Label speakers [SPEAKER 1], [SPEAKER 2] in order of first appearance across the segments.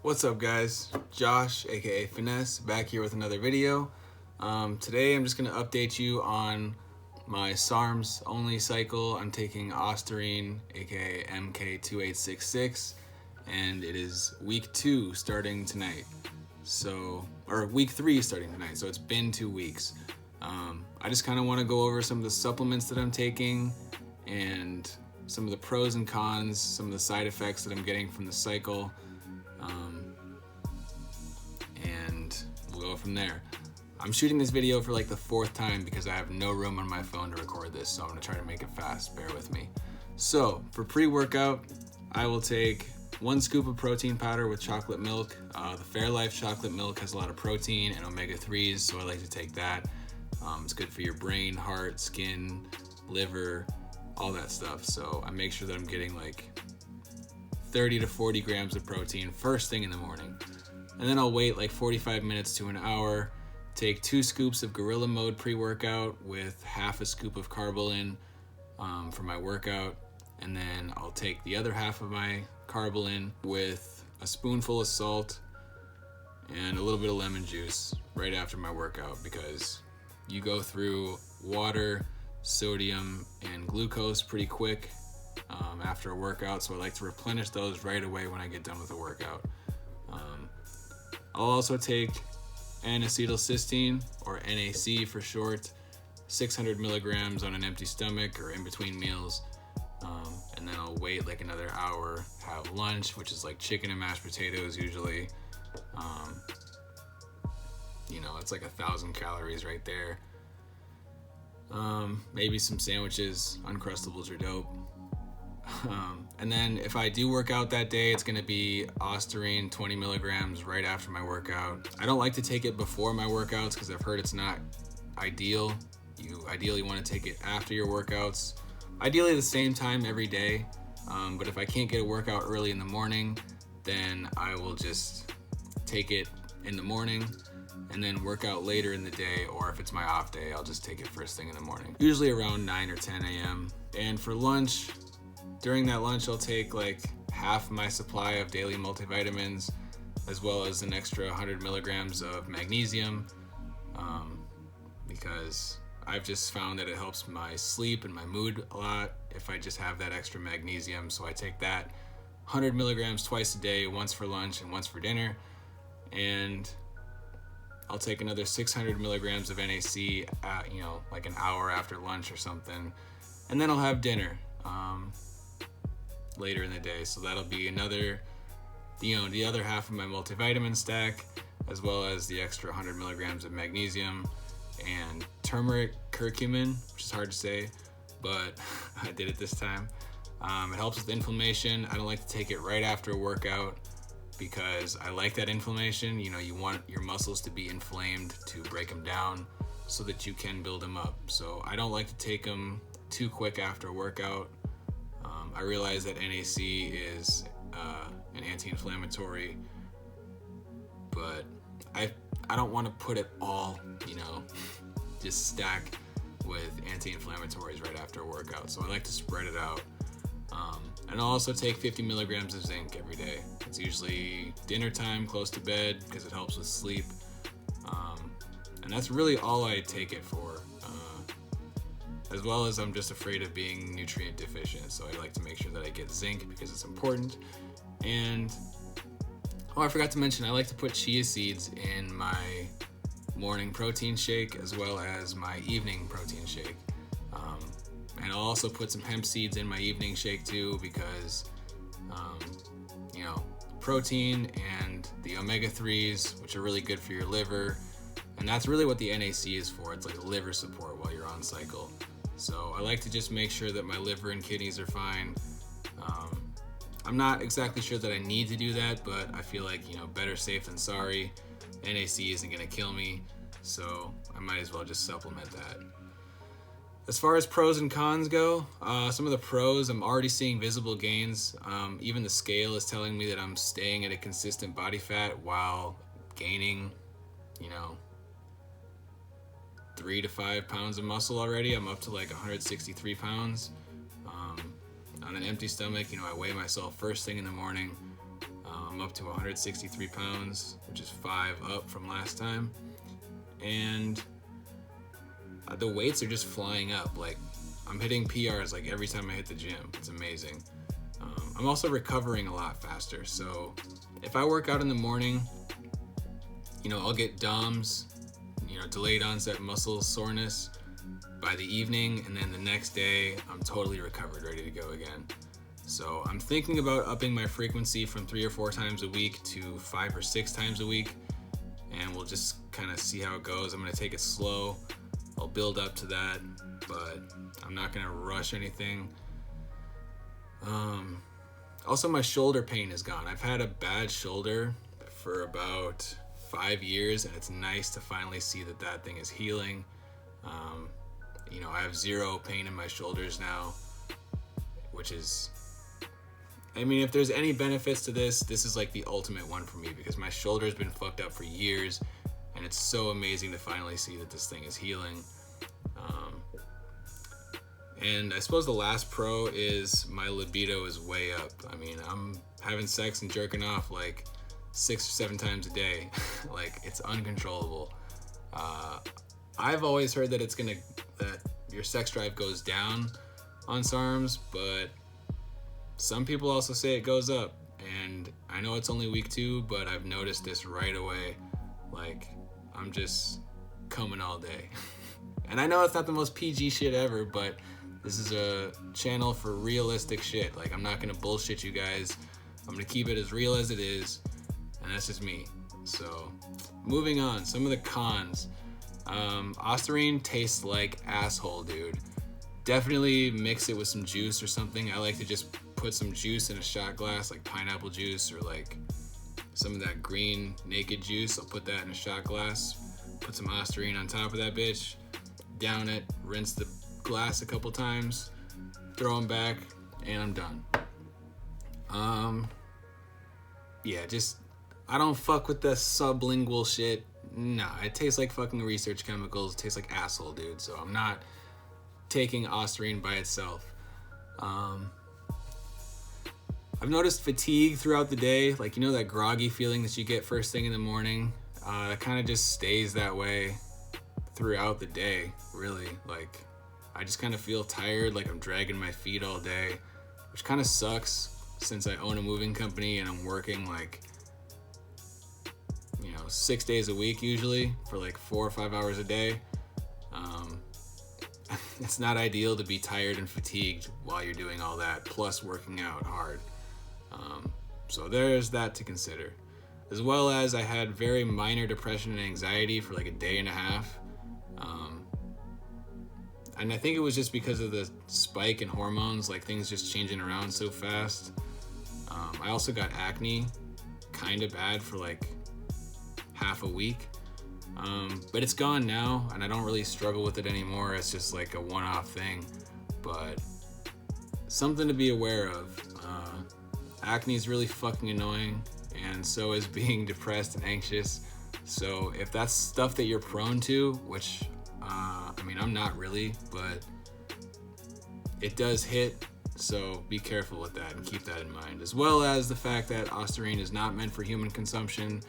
[SPEAKER 1] What's up guys, Josh aka Finesse back here with another video. Today I'm just going to update you on my SARMs only cycle. I'm taking Ostarine aka MK-2866 and it is week 2 starting tonight. Or week 3 starting tonight, so it's been 2 weeks. I just kind of want to go over some of the supplements that I'm taking and some of the pros and cons, some of the side effects that I'm getting from the cycle. And we'll go from there. I'm shooting this video for like the 4th time because I have no room on my phone to record this, so I'm gonna try to make it fast, bear with me. So for pre-workout, I will take 1 scoop of protein powder with chocolate milk. The Fairlife chocolate milk has a lot of protein and omega-3s, so I like to take that. It's good for your brain, heart, skin, liver, all that stuff. So I make sure that I'm getting like 30 to 40 grams of protein first thing in the morning. And then I'll wait like 45 minutes to an hour, take 2 scoops of Gorilla Mode pre-workout with half a scoop of Carbolin for my workout. And then I'll take the other half of my Carbolin with a spoonful of salt and a little bit of lemon juice right after my workout, because you go through water, sodium, and glucose pretty quick after a workout, so I like to replenish those right away when I get done with a workout. I'll also take N-acetylcysteine, or NAC for short, 600 milligrams on an empty stomach or in between meals, and then I'll wait like another hour, have lunch, which is like chicken and mashed potatoes usually. You know, it's like 1,000 calories right there. Maybe some sandwiches, Uncrustables are dope. And then if I do work out that day, it's gonna be Ostarine 20 milligrams right after my workout. I don't like to take it before my workouts because I've heard it's not ideal. You ideally want to take it after your workouts, ideally the same time every day. But if I can't get a workout early in the morning, then I will just take it in the morning and then work out later in the day, or if it's my off day, I'll just take it first thing in the morning, usually around 9 or 10 a.m. And for lunch, during that lunch, I'll take like half my supply of daily multivitamins, as well as an extra 100 milligrams of magnesium, because I've just found that it helps my sleep and my mood a lot if I just have that extra magnesium. So I take that 100 milligrams twice a day, once for lunch and once for dinner. And I'll take another 600 milligrams of NAC at, like an hour after lunch or something. And then I'll have dinner later in the day. So that'll be another, the other half of my multivitamin stack, as well as the extra 100 milligrams of magnesium and turmeric curcumin, which is hard to say, but I did it this time. It helps with inflammation. I don't like to take it right after a workout because I like that inflammation. You want your muscles to be inflamed to break them down so that you can build them up. So I don't like to take them too quick after a workout. I realize that NAC is an anti-inflammatory, but I don't want to put it all, just stack with anti-inflammatories right after a workout. So I like to spread it out. And I'll also take 50 milligrams of zinc every day. It's usually dinner time, close to bed, because it helps with sleep. And that's really all I take it for. As well as I'm just afraid of being nutrient deficient, so I like to make sure that I get zinc because it's important. And I forgot to mention, I like to put chia seeds in my morning protein shake as well as my evening protein shake. And I'll also put some hemp seeds in my evening shake too, because protein and the omega-3s, which are really good for your liver, and that's really what the NAC is for. It's like liver support while you're on cycle. So I like to just make sure that my liver and kidneys are fine. I'm not exactly sure that I need to do that, but I feel like, better safe than sorry. NAC isn't gonna kill me, so I might as well just supplement that. As far as pros and cons go, some of the pros, I'm already seeing visible gains. Even the scale is telling me that I'm staying at a consistent body fat while gaining, 3 to 5 pounds of muscle already. I'm up to like 163 pounds. On an empty stomach, I weigh myself first thing in the morning. I'm up to 163 pounds, which is 5 up from last time. And the weights are just flying up. Like, I'm hitting PRs like every time I hit the gym. It's amazing. I'm also recovering a lot faster. So if I work out in the morning, I'll get DOMS, delayed onset muscle soreness by the evening, and then the next day I'm totally recovered, ready to go again. So I'm thinking about upping my frequency from 3 or 4 times a week to 5 or 6 times a week, and we'll just kind of see how it goes. I'm going to take it slow. I'll build up to that, but I'm not going to rush anything. Also, my shoulder pain is gone. I've had a bad shoulder for about 5 years, and it's nice to finally see that thing is healing. I have 0 pain in my shoulders now, which is, if there's any benefits to this is like the ultimate one for me, because my shoulder's been fucked up for years, and it's so amazing to finally see that this thing is healing. And I suppose the last pro is my libido is way up. I'm having sex and jerking off like 6 or 7 times a day. Like, it's uncontrollable. I've always heard that that your sex drive goes down on SARMs, but some people also say it goes up. And I know it's only week 2, but I've noticed this right away. Like, I'm just coming all day. And I know it's not the most PG shit ever, but this is a channel for realistic shit. Like, I'm not gonna bullshit you guys. I'm gonna keep it as real as it is, and that's just me. So, moving on, some of the cons. Ostarine tastes like asshole, dude. Definitely mix it with some juice or something. I like to just put some juice in a shot glass, like pineapple juice or like some of that green naked juice. I'll put that in a shot glass, put some Ostarine on top of that bitch, down it, rinse the glass a couple times, throw them back, and I'm done. I don't fuck with the sublingual shit. Nah, it tastes like fucking research chemicals. It tastes like asshole, dude. So I'm not taking Ostarine by itself. I've noticed fatigue throughout the day, like, that groggy feeling that you get first thing in the morning. It kind of just stays that way throughout the day, really. Like, I just kind of feel tired, like I'm dragging my feet all day, which kind of sucks since I own a moving company and I'm working like, 6 days a week usually for like 4 or 5 hours a day. It's not ideal to be tired and fatigued while you're doing all that, plus working out hard. So there's that to consider. As well as I had very minor depression and anxiety for like a day and a half. And I think it was just because of the spike in hormones, like things just changing around so fast. I also got acne, kind of bad for like half a week. But it's gone now, and I don't really struggle with it anymore. It's just like a one-off thing, but something to be aware of. Acne is really fucking annoying, and so is being depressed and anxious. So if that's stuff that you're prone to, which I'm not really, but it does hit, so be careful with that and keep that in mind. As well as the fact that Ostarine is not meant for human consumption.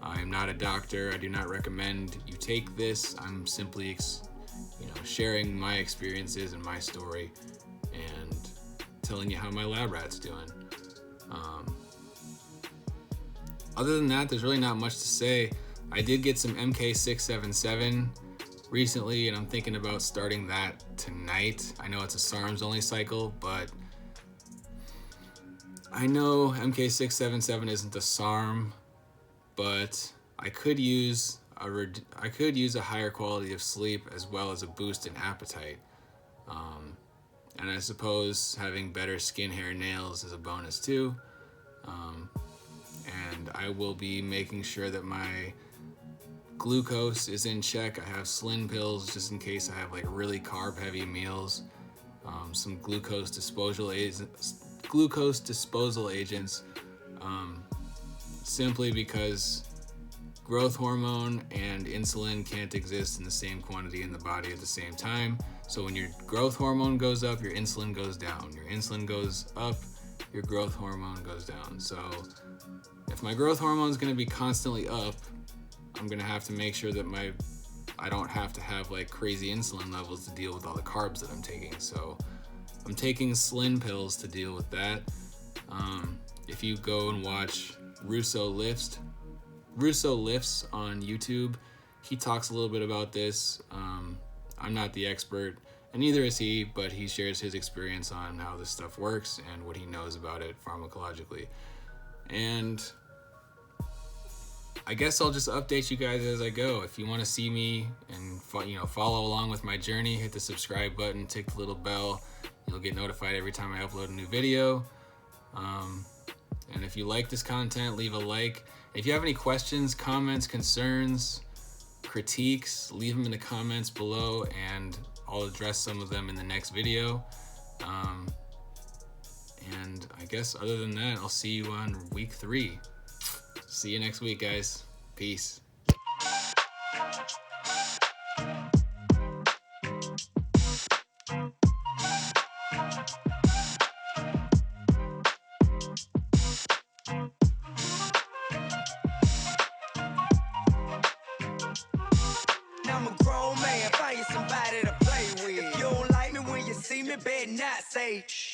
[SPEAKER 1] I am not a doctor. I do not recommend you take this. I'm simply, sharing my experiences and my story and telling you how my lab rat's doing. Other than that, there's really not much to say. I did get some MK-677 recently, and I'm thinking about starting that tonight. I know it's a SARMs only cycle, but I know MK-677 isn't a SARM, but I could use a higher quality of sleep as well as a boost in appetite. And I suppose having better skin, hair, nails is a bonus too. And I will be making sure that my glucose is in check. I have Slim pills just in case I have like really carb heavy meals. Some glucose disposal agents, simply because growth hormone and insulin can't exist in the same quantity in the body at the same time. So when your growth hormone goes up, your insulin goes down. Your insulin goes up, your growth hormone goes down. So if my growth hormone is going to be constantly up, I'm going to have to make sure that I don't have to have like crazy insulin levels to deal with all the carbs that I'm taking. So I'm taking Slin pills to deal with that. If you go and watch Russo Lifts on YouTube, he talks a little bit about this. I'm not the expert, and neither is he, but he shares his experience on how this stuff works and what he knows about it pharmacologically. And I guess I'll just update you guys as I go. If you want to see me and follow along with my journey, hit the subscribe button, tick the little bell. You'll get notified every time I upload a new video. And if you like this content, leave a like. If you have any questions, comments, concerns, critiques, leave them in the comments below, and I'll address some of them in the next video. And I guess other than that, I'll see you on week 3. See you next week, guys. Peace.
[SPEAKER 2] I'm a grown man, find you somebody to play with. If you don't like me when you see me, better not say shh.